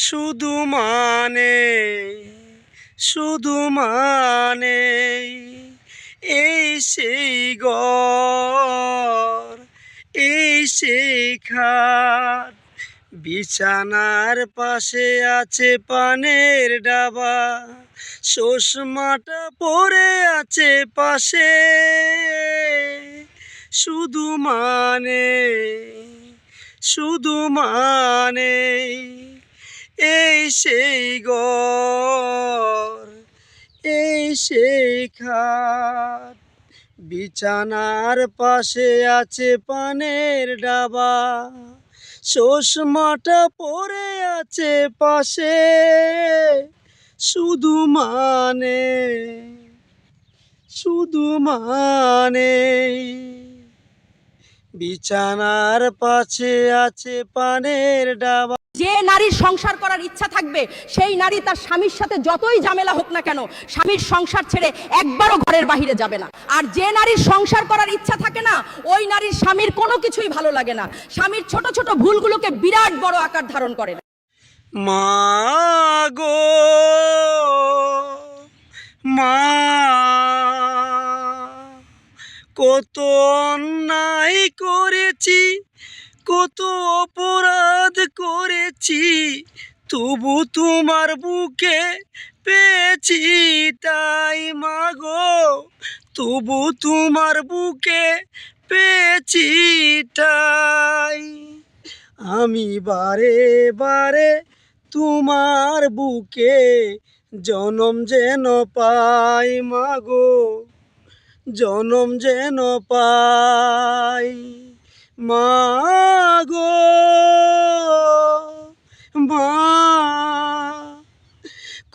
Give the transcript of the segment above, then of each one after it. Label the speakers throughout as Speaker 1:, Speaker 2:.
Speaker 1: শুধু মানে শুধু মানে এই সেই ঘর, এই সেই খাট, বিছানার পাশে আছে পানের ডাবা, চশমাটা পড়ে আছে পাশে। শুধু মানে শুধু মানে এই সেই ঘর, এই সেই খাট, বিছানার পাশে আছে পানের ডাবা, চশমাটা পড়ে আছে পাশে। শুধু মানে শুধু মানে বিছানার পাশে আছে পানের ডাবা।
Speaker 2: যে নারীর সংসার করার ইচ্ছা থাকবে সেই নারী তার স্বামীর সাথে যতই ঝামেলা হোক না কেন স্বামীর সংসার ছেড়ে একবারও ঘরের বাইরে যাবে না। আর যে নারীর সংসার করার ইচ্ছা থাকে না ওই নারীর স্বামীর কোনো কিছুই ভালো লাগে না, স্বামীর ছোট ছোট ভুলগুলোকে বিরাট বড় আকার ধারণ করে না।
Speaker 1: মা গো মা, কত অন্যায় করেছি, কত অপরাধ করেছি, তবু তোমার বুকে পেয়েছি তাই। মা গো তবু তোমার বুকে পেয়েছি তাই। আমি বারে বারে তোমার বুকে জনম যেন পাই। মা গো জনম যেন পাই। মা গো মা,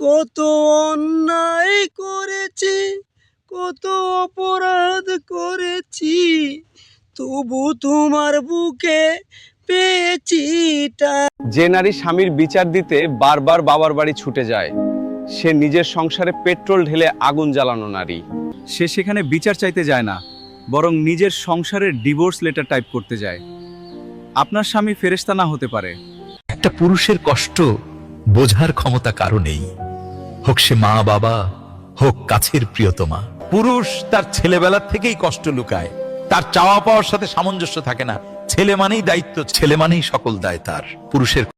Speaker 1: কত অন্যায় করেছি, কত অপরাধ করেছি, তবু তোমার বুকে পেয়েছি।
Speaker 3: যে নারী স্বামীর বিচার দিতে বারবার বাবার বাড়ি ছুটে যায় সে নিজের সংসারে পেট্রোল ঢেলে আগুন জ্বালানো নারী।
Speaker 4: সে সেখানে বিচার চাইতে যায় না, বরং নিজের সংসারের ডিভোর্স লেটার টাইপ করতে যায়। আপনার স্বামী ফেরেশতা না হতে পারে।
Speaker 5: একটা পুরুষের কষ্ট বোঝার ক্ষমতা কারো নেই, হোক সে মা বাবা, হোক কাছের প্রিয়তমা। পুরুষ তার ছেলেবেলার থেকেই কষ্ট লুকায়, তার চাওয়া পাওয়ার সাথে সামঞ্জস্য থাকে না। ছেলে মানেই দায়িত্ব, ছেলে মানেই সকল দায় তার। পুরুষের